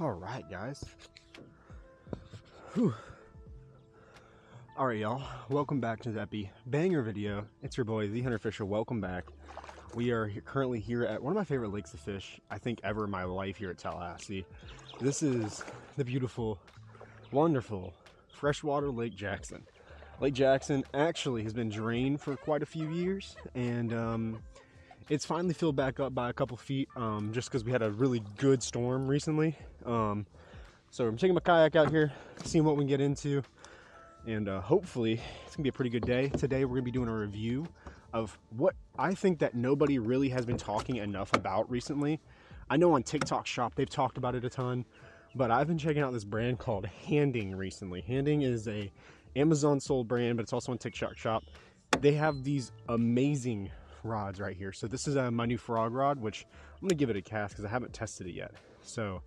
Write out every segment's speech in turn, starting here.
All right, guys. Whew. All right, y'all. Welcome back to that banger video. It's your boy, the Hunter Fisher. Welcome back. We are currently here at one of my favorite lakes to fish, I think, ever in my life here at Tallahassee. This is the beautiful, wonderful freshwater Lake Jackson. Lake Jackson actually has been drained for quite a few years, and it's finally filled back up by a couple feet, just because we had a really good storm recently. So I'm taking my kayak out here, seeing what we can get into, and hopefully it's gonna be a pretty good day. Today we're gonna be doing a review of what I think that nobody really has been talking enough about recently. I know on TikTok Shop they've talked about it a ton, but I've been checking out this brand called Handing recently. Handing is a Amazon sold brand, but it's also on TikTok Shop. They have these amazing rods right here. So this is my new frog rod, which I'm gonna give it a cast because I haven't tested it yet. So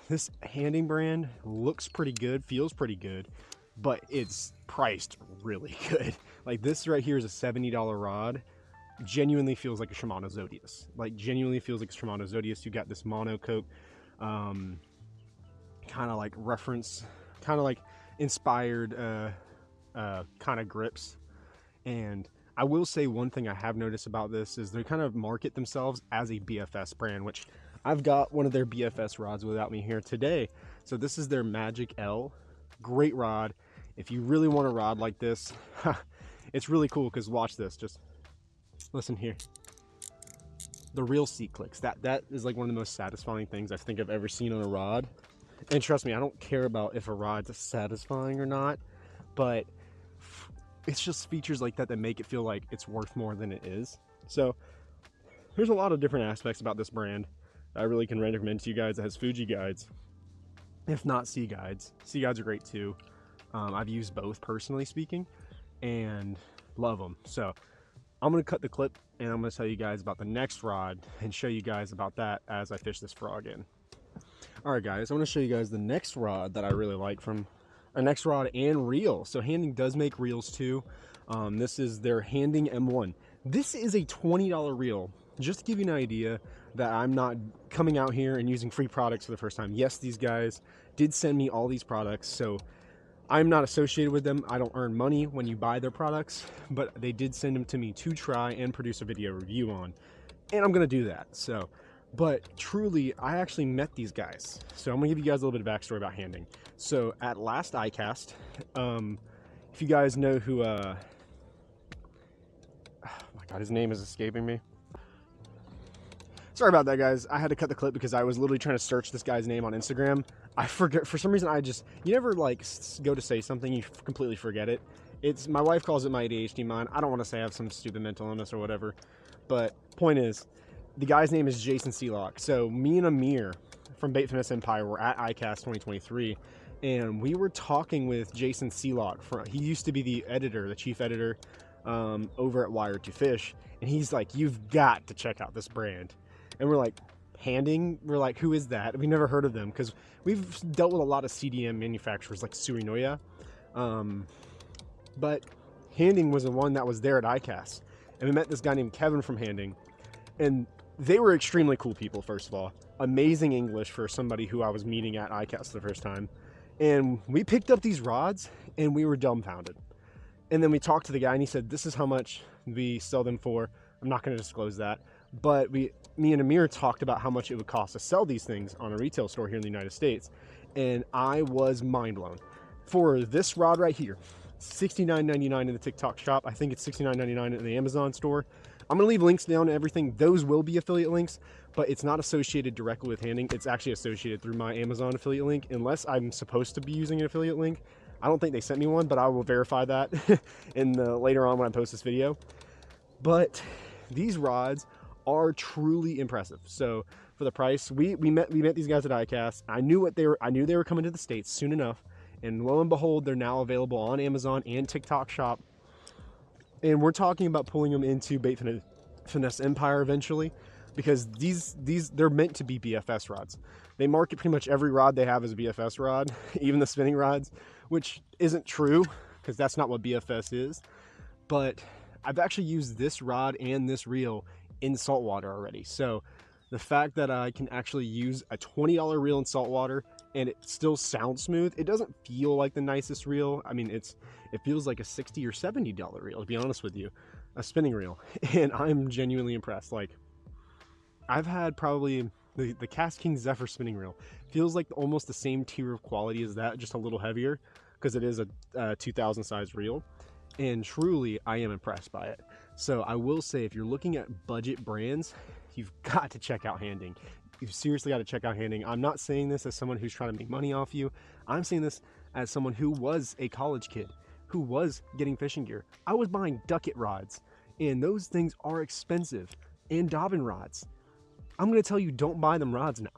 this Handing brand looks pretty good, feels pretty good, but it's priced really good. Like this right here is a $70 rod. Genuinely feels like a Shimano Zodius. Like genuinely feels like a Shimano Zodius. You got this monocoque, kind of like reference, kind of like inspired kind of grips. And I will say one thing I have noticed about this is they kind of market themselves as a BFS brand, which I've got one of their BFS rods without me here today. So this is their Magic L. Great rod. If you really want a rod like this, it's really cool because watch this. Just listen here. The real seat clicks. That is like one of the most satisfying things I think I've ever seen on a rod. And trust me, I don't care about if a rod's satisfying or not, but it's just features like that that make it feel like it's worth more than it is. So there's a lot of different aspects about this brand I really can recommend to you guys. It has Fuji guides, if not Sea guides. Sea guides are great too. I've used both personally speaking and love them. So I'm gonna cut the clip and I'm gonna tell you guys about the next rod and show you guys about that as I fish this frog in. All right, guys, I want to show you guys the next rod that I really like from our next rod and reel. So Handing does make reels too. This is their Handing M1. This is a $20 reel. Just to give you an idea that I'm not coming out here and using free products for the first time. Yes, these guys did send me all these products, so I'm not associated with them. I don't earn money when you buy their products, but they did send them to me to try and produce a video review on, and I'm gonna do that. So, but truly, I actually met these guys. So I'm gonna give you guys a little bit of backstory about Handing. So at last iCast, if you guys know who, oh my God, his name is escaping me. Sorry about that, guys. I had to cut the clip because I was literally trying to search this guy's name on Instagram. I forget, for some reason, you never like go to say something, you completely forget it. My wife calls it my ADHD mind. I don't want to say I have some stupid mental illness or whatever, but point is, the guy's name is Jason Sealock. So me and Amir from Bait Finesse Empire were at iCast 2023, and we were talking with Jason Sealock. He used to be the chief editor over at Wired to Fish, and he's like, you've got to check out this brand. And we're like, Handing? We're like, who is that? We never heard of them because we've dealt with a lot of CDM manufacturers like Surinoya. But Handing was the one that was there at iCast. And we met this guy named Kevin from Handing. And they were extremely cool people, first of all. Amazing English for somebody who I was meeting at iCast the first time. And we picked up these rods and we were dumbfounded. And then we talked to the guy and he said, this is how much we sell them for. I'm not going to disclose that. But me and Amir talked about how much it would cost to sell these things on a retail store here in the United States. And I was mind blown. For this rod right here, $69.99 in the TikTok Shop. I think it's $69.99 in the Amazon store. I'm going to leave links down to everything. Those will be affiliate links, but it's not associated directly with Handing. It's actually associated through my Amazon affiliate link, unless I'm supposed to be using an affiliate link. I don't think they sent me one, but I will verify that later on when I post this video. But these rods are truly impressive. So for the price, we met these guys at iCast. I knew they were coming to the States soon enough, and lo and behold, they're now available on Amazon and TikTok Shop. And we're talking about pulling them into Bait Finesse Empire eventually, because they're meant to be BFS rods. They market pretty much every rod they have as a BFS rod, even the spinning rods, which isn't true because that's not what BFS is. But I've actually used this rod and this reel in saltwater already. So The fact that I can actually use a $20 reel in saltwater and it still sounds smooth. It doesn't feel like the nicest reel. I mean, it feels like a $60 or $70 reel, to be honest with you, a spinning reel. And I'm genuinely impressed. Like, I've had probably the KastKing Zephyr spinning reel. Feels like almost the same tier of quality as that, just a little heavier, because it is a 2000 size reel. And truly, I am impressed by it. So I will say, if you're looking at budget brands, you've got to check out Handing. You've seriously got to check out Handing. I'm not saying this as someone who's trying to make money off you. I'm saying this as someone who was a college kid, who was getting fishing gear. I was buying ducket rods, and those things are expensive, and dobbin rods. I'm going to tell you, don't buy them rods now.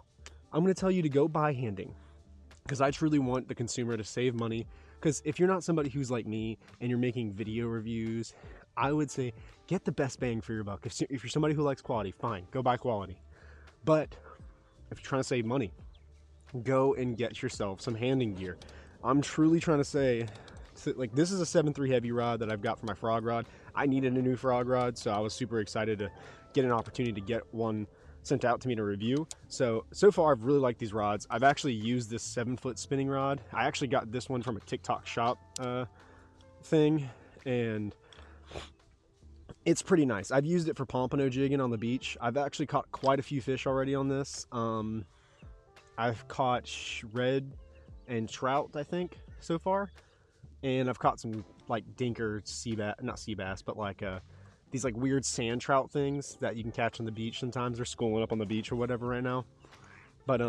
I'm going to tell you to go buy Handing, because I truly want the consumer to save money. Because if you're not somebody who's like me and you're making video reviews, I would say get the best bang for your buck. If you're somebody who likes quality, fine, go buy quality. But if you're trying to save money, go and get yourself some Handing gear. I'm truly trying to say, like, this is a 7.3 heavy rod that I've got for my frog rod. I needed a new frog rod, so I was super excited to get an opportunity to get one sent out to me to review. So far I've really liked these rods. I've actually used this 7-foot spinning rod. I actually got this one from a TikTok shop thing, and it's pretty nice. I've used it for pompano jigging on the beach. I've actually caught quite a few fish already on this. I've caught red and trout, I think, so far. And I've caught some like dinker sea bass, not sea bass, but like these like weird sand trout things that you can catch on the beach sometimes. They're schooling up on the beach or whatever right now. But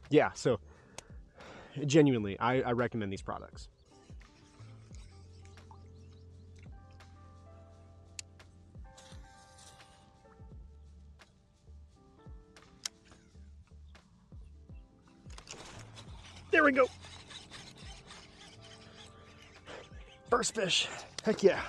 yeah, so genuinely, I recommend these products. There we go. First fish. Heck yeah.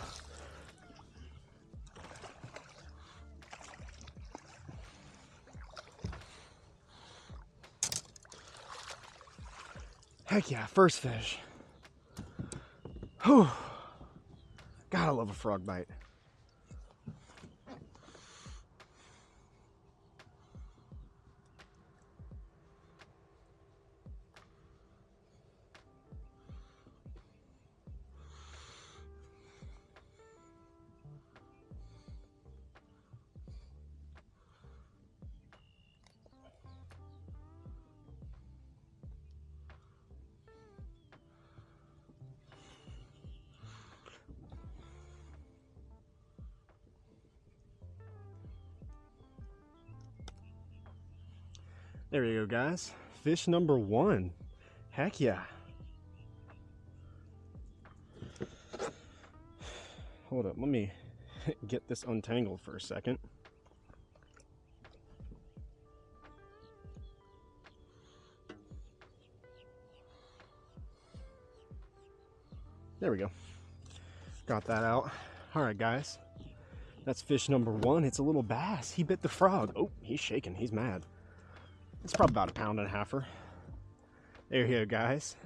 Heck yeah, first fish. Whew. God, I love a frog bite. There you go, guys. Fish number 1. Heck yeah. Hold up, let me get this untangled for a second. There we go. Got that out. All right, guys. That's fish number 1. It's a little bass. He bit the frog. Oh, he's shaking. He's mad. It's probably about 1.5 pounds. There you go, guys.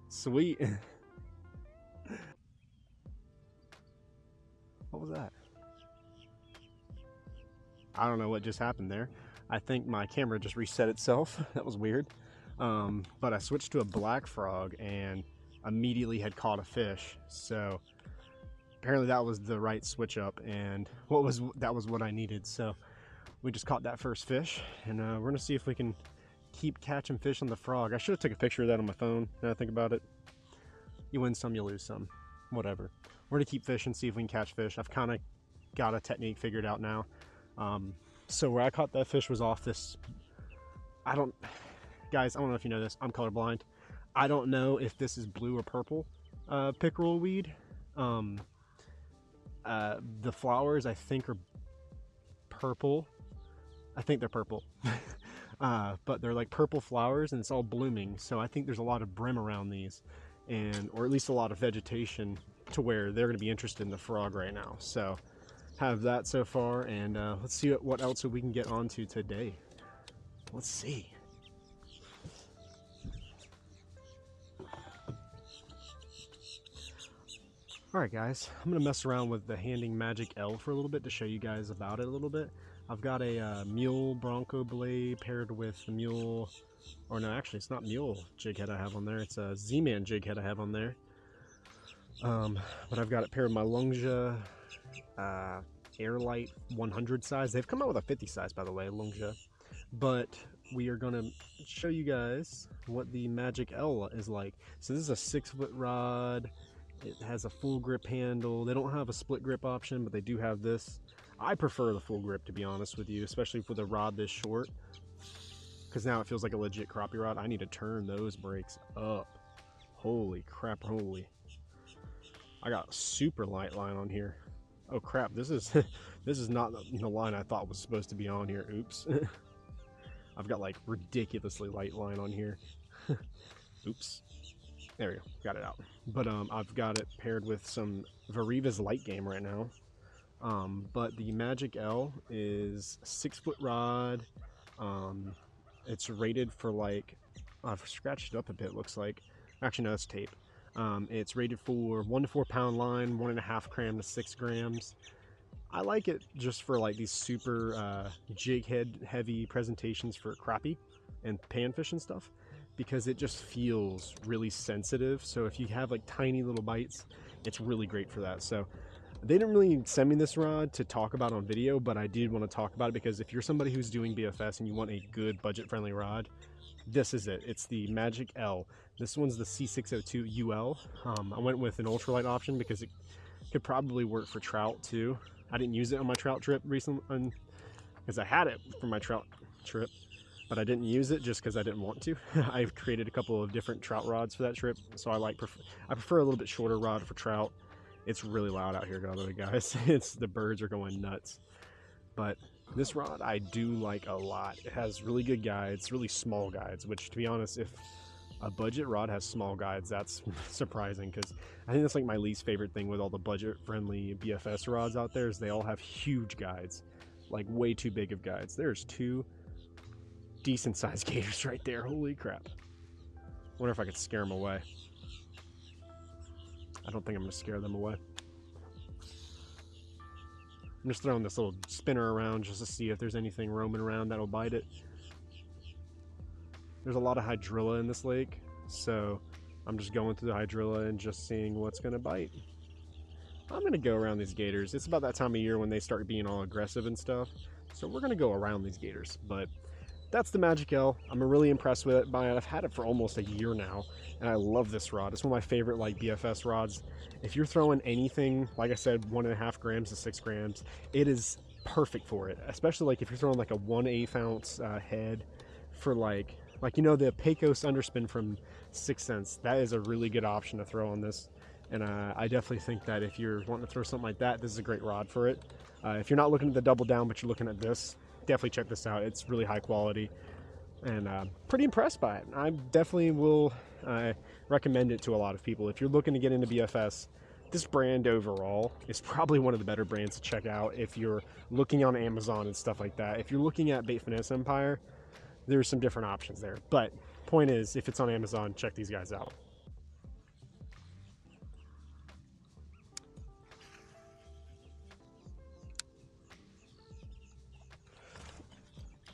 Sweet. What was that? I don't know what just happened there. I think my camera just reset itself. That was weird. But I switched to a black frog and immediately had caught a fish. So apparently that was the right switch up, and that was what I needed. So we just caught that first fish, and we're gonna see if we can keep catching fish on the frog. I should have taken a picture of that on my phone, now I think about it. You win some, you lose some. Whatever. We're gonna keep fishing, see if we can catch fish. I've kind of got a technique figured out now. So where I caught that fish was off this, guys, I don't know if you know this, I'm colorblind. I don't know if this is blue or purple pickerel weed. The flowers I think are purple. I think they're purple. But they're like purple flowers and it's all blooming. So I think there's a lot of brim around these, or at least a lot of vegetation to where they're going to be interested in the frog right now. So have that so far, and let's see what else we can get onto today. Let's see. Alright guys, I'm going to mess around with the Handing Magic L for a little bit to show you guys about it a little bit. I've got a mule Bronco blade paired with the mule, or no, actually it's not mule jig head I have on there, it's a Z-Man jig head I have on there. But I've got it paired with my Longja Airlight 100 size. They've come out with a 50 size, by the way, Longja. But we are going to show you guys what the Magic L is like. So this is a 6-foot rod. It has a full grip handle. They don't have a split grip option, but they do have this. I prefer the full grip, to be honest with you, especially with a rod this short, because now it feels like a legit crappie rod. I need to turn those brakes up. Holy crap, holy. I got a super light line on here. Oh crap, this is this is not the line I thought was supposed to be on here. Oops. I've got like ridiculously light line on here. Oops. There we go, got it out. But I've got it paired with some Veriva's light game right now. But the Magic L is a 6-foot rod. It's rated for like, I've scratched it up a bit, looks like. Actually no, it's tape. It's rated for 1 to 4 pound line, 1.5 gram to 6 grams. I like it just for like these super jig head heavy presentations for crappie and panfish and stuff, because it just feels really sensitive. So if you have like tiny little bites, it's really great for that. So they didn't really send me this rod to talk about on video, but I did want to talk about it because if you're somebody who's doing BFS and you want a good budget friendly rod, this is it. It's the Magic L. This one's the C602 UL. I went with an ultralight option because it could probably work for trout too. I didn't use it on my trout trip recently because I had it for my trout trip, but I didn't use it just because I didn't want to. I've created a couple of different trout rods for that trip, so I prefer a little bit shorter rod for trout. It's really loud out here, by the way, guys. The birds are going nuts. But this rod I do like a lot. It has really good guides, really small guides, which, to be honest, if a budget rod has small guides, that's surprising, because I think that's like my least favorite thing with all the budget-friendly BFS rods out there is they all have huge guides, like way too big of guides. There's 2 decent-sized gators right there. Holy crap. Wonder if I could scare them away. I don't think I'm going to scare them away. I'm just throwing this little spinner around just to see if there's anything roaming around that'll bite it. There's a lot of hydrilla in this lake, so I'm just going through the hydrilla and just seeing what's going to bite. I'm going to go around these gators. It's about that time of year when they start being all aggressive and stuff, so we're going to go around these gators. But that's the Magic L. I'm really impressed with it. I've had it for almost a year now, and I love this rod. It's one of my favorite like BFS rods. If you're throwing anything, like I said, 1.5 grams to 6 grams, it is perfect for it. Especially like if you're throwing like a 1/8 ounce head for like you know, the Pecos underspin from 6 cents. That is a really good option to throw on this, and I definitely think that if you're wanting to throw something like that, this is a great rod for it. If you're not looking at the double down, but you're looking at this, definitely check this out. It's really high quality, and pretty impressed by it. I definitely will recommend it to a lot of people. If you're looking to get into BFS, this brand overall is probably one of the better brands to check out if you're looking on Amazon and stuff like that. If you're looking at Bait Finesse Empire, there's some different options there. But point is, if it's on Amazon, check these guys out.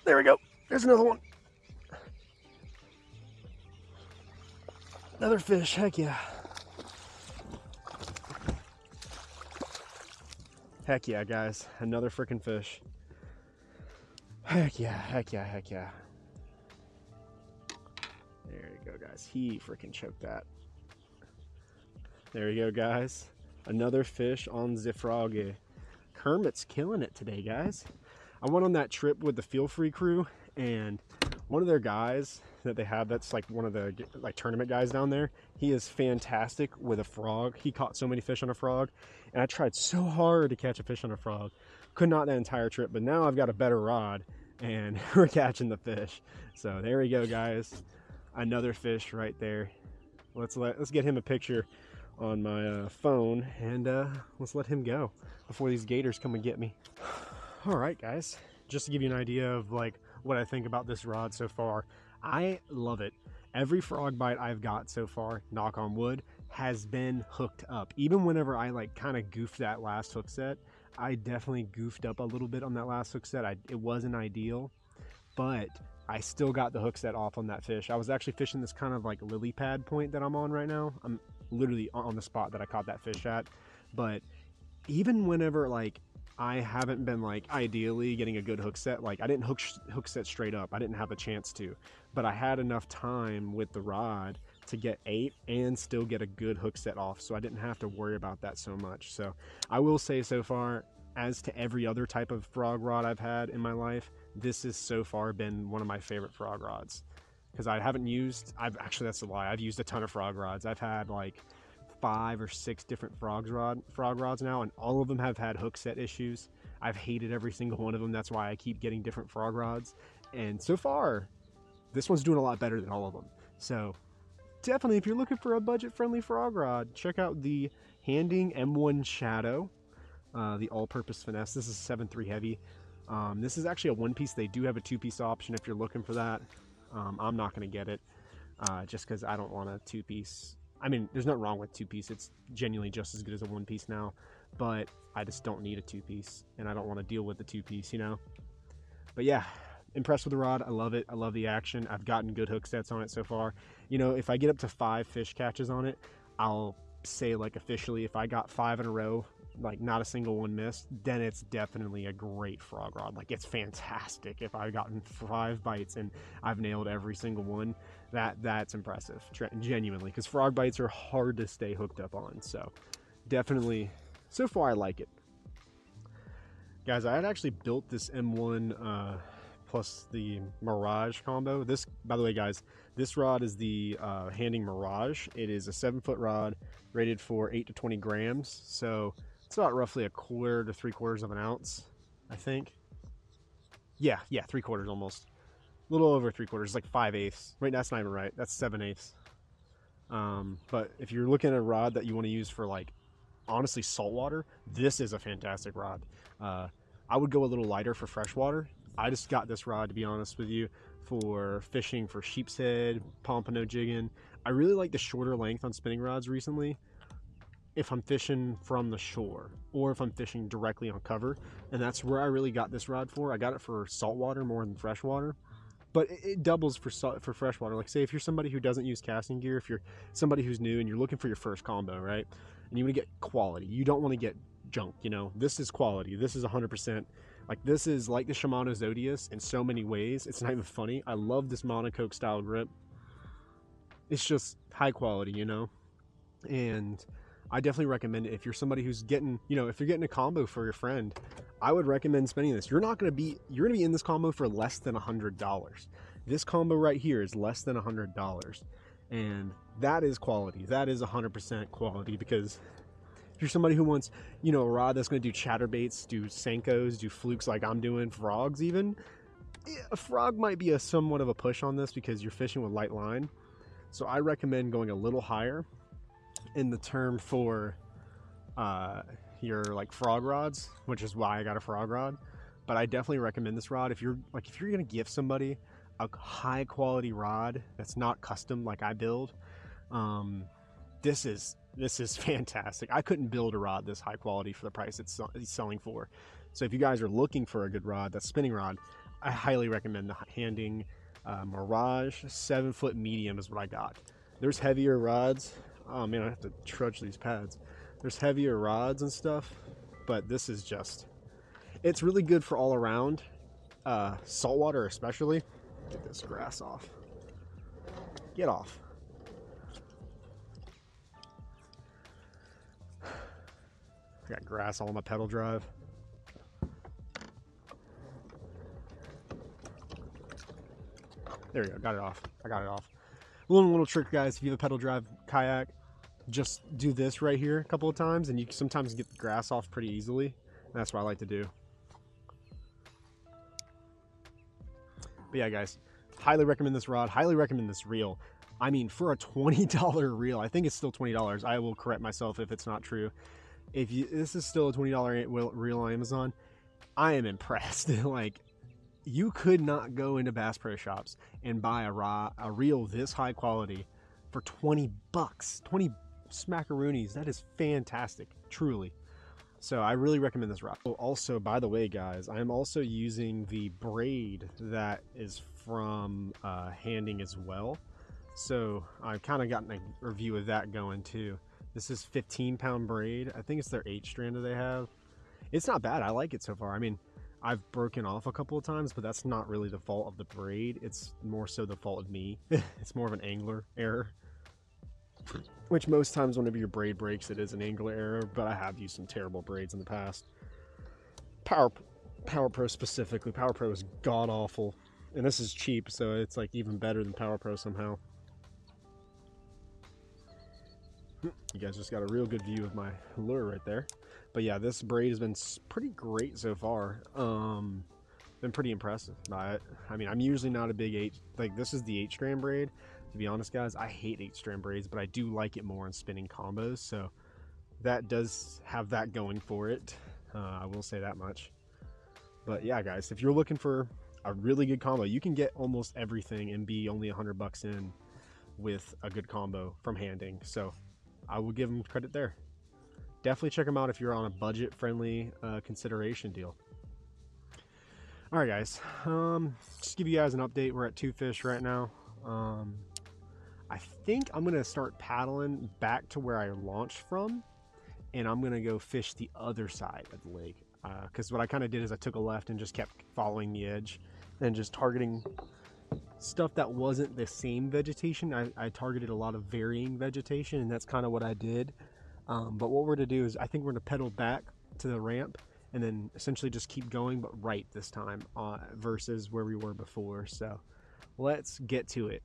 There we go. There's another one. Another fish, heck yeah. Heck yeah, guys. Another freaking fish. Heck yeah, heck yeah, heck yeah. There you go, guys. He freaking choked that. There you go, guys. Another fish on the frog. Kermit's killing it today, guys. I went on that trip with the Feel Free crew, and one of their guys that they have, that's like one of the like tournament guys down there, he is fantastic with a frog. He caught so many fish on a frog, and I tried so hard to catch a fish on a frog. Could not that entire trip, but now I've got a better rod, and we're catching the fish. So there we go, guys. Another fish right there. Let's get him a picture on my phone, and let's let him go before these gators come and get me. All right, guys, just to give you an idea of like what I think about this rod so far, I love it. Every frog bite I've got so far, knock on wood, has been hooked up. Even whenever I like kind of goofed that last hook set, I definitely goofed up a little bit on that last hook set. It wasn't ideal, but I still got the hook set off on that fish. I was actually fishing this kind of like lily pad point that I'm on right now. I'm literally on the spot that I caught that fish at. But even whenever like I haven't been like ideally getting a good hook set, like I didn't hook set straight up. I didn't have a chance to, but I had enough time with the rod to get 8 and still get a good hook set off, so I didn't have to worry about that so much. So I will say, so far, as to every other type of frog rod I've had in my life, this has so far been one of my favorite frog rods, because actually, that's a lie, I've used a ton of frog rods. I've had like 5 or 6 different frog rods now, and all of them have had hook set issues. I've hated every single one of them. That's why I keep getting different frog rods, and so far this one's doing a lot better than all of them. So definitely, if you're looking for a budget-friendly frog rod, check out the Handing M1 Shadow, the all-purpose finesse. This is 7.3 heavy. This is actually a one-piece. They do have a two-piece option if you're looking for that. I'm not going to get it just because I don't want a two-piece. I mean, there's nothing wrong with two-piece. It's genuinely just as good as a one-piece now, but I just don't need a two-piece, and I don't want to deal with the two-piece, you know? But yeah, impressed with the rod. I love it. I love the action. I've gotten good hook sets on it so far. You know, if I get up to 5 fish catches on it, I'll say, like, officially, if I got 5 in a row, like not a single one missed, then it's definitely a great frog rod. Like, it's fantastic. If I've gotten 5 bites and I've nailed every single one, that's impressive, genuinely, because frog bites are hard to stay hooked up on. So definitely, so far, I like it. Guys, I had actually built this M1 plus the Mirage combo. This, by the way, guys, this rod is the Handing Mirage. It is a 7-foot rod rated for 8 to 20 grams. So it's about roughly 1/4 to 3/4 of an ounce, I think. Yeah, 3/4 almost. A little over 3/4, like 5/8. Right, that's not even right. That's 7/8. But if you're looking at a rod that you want to use for, like, honestly, saltwater, this is a fantastic rod. I would go a little lighter for freshwater. I just got this rod, to be honest with you, for fishing for sheep's head, pompano jigging. I really like the shorter length on spinning rods recently if I'm fishing from the shore or if I'm fishing directly on cover, and that's where I really got this rod for. I got it for saltwater more than freshwater, but it doubles for freshwater. Like, say if you're somebody who doesn't use casting gear, if you're somebody who's new and you're looking for your first combo, right, and you want to get quality, you don't want to get junk, you know, this is quality. This is 100%. Like, this is like the Shimano Zodius in so many ways. It's not even funny. I love this monocoque style grip. It's just high quality, you know, and I definitely recommend it. If you're somebody who's getting, you know, if you're getting a combo for your friend, I would recommend spending this. You're going to be in this combo for less than $100. This combo right here is less than $100, and that is quality. That is 100% quality, because if you're somebody who wants, you know, a rod that's going to do chatterbaits, do Senkos, do flukes like I'm doing, frogs even, a frog might be somewhat of a push on this because you're fishing with light line. So I recommend going a little higher in the term for your, like, frog rods, which is why I got a frog rod. But I definitely recommend this rod if you're going to give somebody a high quality rod that's not custom like I build. This is fantastic. I couldn't build a rod this high quality for the price it's selling for. So if you guys are looking for a good rod, that spinning rod, I highly recommend the Handing Mirage 7-foot medium is what I got. There's heavier rods. Oh man, I have to trudge these pads. There's heavier rods and stuff, but this is just, it's really good for all around. Saltwater especially. Get this grass off. Get off. I got grass all on my pedal drive. There we go, got it off. I got it off. Little trick, guys, if you have a pedal drive kayak, just do this right here a couple of times, and you can sometimes get the grass off pretty easily. And that's what I like to do. But yeah, guys, highly recommend this rod, highly recommend this reel. I mean, for a $20 reel, I think it's still $20. I will correct myself if it's not true. If this is still a $20 reel on Amazon, I am impressed. Like, you could not go into Bass Pro Shops and buy a reel this high quality for 20 bucks, 20 smackaroonies. That is fantastic, truly. So I really recommend this rod. Also, by the way, guys, I'm also using the braid that is from Handing as well. So I've kind of gotten a review of that going too. This is 15-pound braid. I think it's their 8-strand that they have. It's not bad. I like it so far. I mean, I've broken off a couple of times, but that's not really the fault of the braid. It's more so the fault of me. It's more of an angler error. Which most times whenever your braid breaks, it is an angler error, but I have used some terrible braids in the past. Power Pro specifically. Power Pro is god awful. And this is cheap, so it's like even better than Power Pro somehow. You guys just got a real good view of my lure right there. But yeah, this braid has been pretty great so far. Been pretty impressive by it. I mean, I'm usually not a big this is the 8-strand braid. To be honest, guys, I hate 8-strand braids, but I do like it more in spinning combos. So that does have that going for it. I will say that much. But yeah, guys, if you're looking for a really good combo, you can get almost everything and be only $100 in with a good combo from Handing. So I will give them credit there. Definitely check them out if you're on a budget-friendly consideration deal. All right, guys. Just give you guys an update. We're at 2 fish right now. I think I'm gonna start paddling back to where I launched from, and I'm gonna go fish the other side of the lake. Because what I kind of did is I took a left and just kept following the edge and just targeting stuff that wasn't the same vegetation. I targeted a lot of varying vegetation, and that's kind of what I did. But what we're gonna do is I think we're gonna pedal back to the ramp and then essentially just keep going, but right this time versus where we were before. So let's get to it.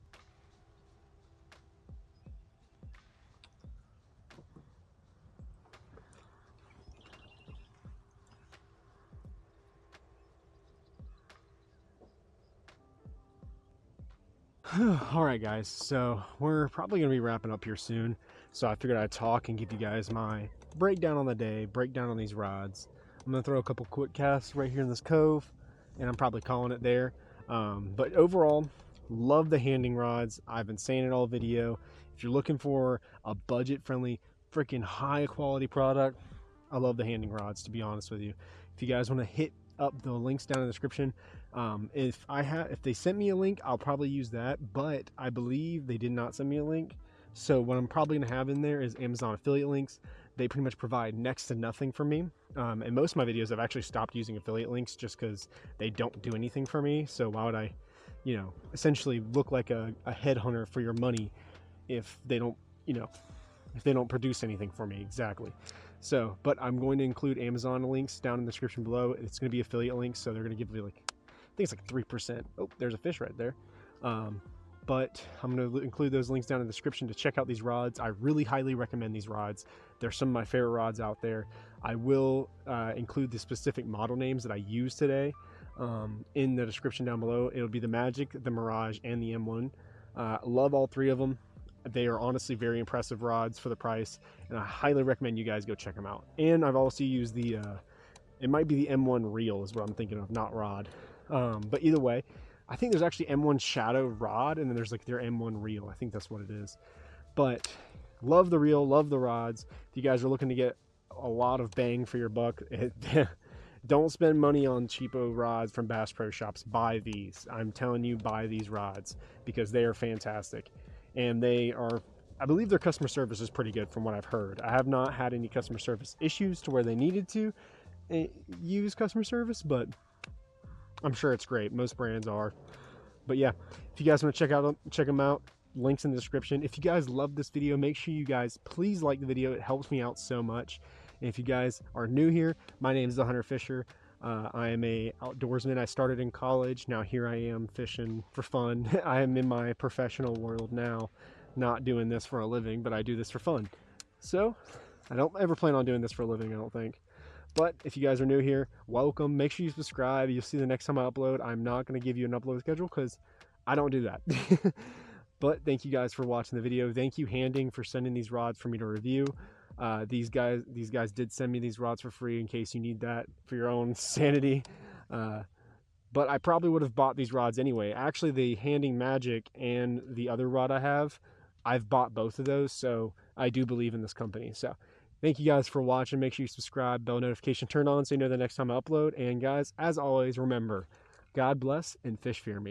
All right, guys, so we're probably gonna be wrapping up here soon, so I figured I'd talk and give you guys my breakdown on the day, breakdown on these rods. I'm gonna throw a couple quick casts right here in this cove, and I'm probably calling it there. But overall, love the Handing rods. I've been saying it all video. If you're looking for a budget-friendly, freaking high-quality product, I love the Handing rods, to be honest with you. If you guys want to hit up the links down in the description, if they sent me a link, I'll probably use that, but I believe they did not send me a link. So what I'm probably gonna have in there is Amazon affiliate links. They pretty much provide next to nothing for me. And most of my videos I've actually stopped using affiliate links just because they don't do anything for me. So why would I, you know, essentially look like a headhunter for your money if they don't, you know, if they don't produce anything for me exactly. So, but I'm going to include Amazon links down in the description below. It's going to be affiliate links, so they're going to give me like, I think it's like 3%. Oh, there's a fish right there. But I'm going to include those links down in the description to check out these rods. I really highly recommend these rods. They're some of my favorite rods out there. I will include the specific model names that I used today in the description down below. It'll be the Magic, the Mirage, and the M1. Love all three of them. They are honestly very impressive rods for the price, and I highly recommend you guys go check them out. And I've also used the, it might be the M1 reel is what I'm thinking of, not rod. But either way, I think there's actually M1 Shadow rod, and then there's like their M1 reel. I think that's what it is. But love the reel, love the rods. If you guys are looking to get a lot of bang for your buck, don't spend money on cheapo rods from Bass Pro Shops. Buy these. I'm telling you, buy these rods because they are fantastic. And they are, I believe their customer service is pretty good from what I've heard. I have not had any customer service issues to where they needed to use customer service, but I'm sure it's great. Most brands are. But yeah, if you guys want to check them out, links in the description. If you guys love this video, make sure you guys please like the video. It helps me out so much. And if you guys are new here, my name is The Hunter Fisher. I am a outdoorsman. I started in college. Now here I am fishing for fun. I am in my professional world now, not doing this for a living, but I do this for fun. So I don't ever plan on doing this for a living, I don't think. But if you guys are new here, welcome. Make sure you subscribe. You'll see the next time I upload. I'm not going to give you an upload schedule because I don't do that. But thank you guys for watching the video. Thank you, Handing, for sending these rods for me to review. These guys did send me these rods for free in case you need that for your own sanity. But I probably would have bought these rods anyway. Actually, the Handing Magic and the other rod I've bought both of those, so I do believe in this company. So Thank you guys for watching. Make sure you subscribe, bell notification turned on so you know the next time I upload. And guys, as always, remember, God bless and fish fear me.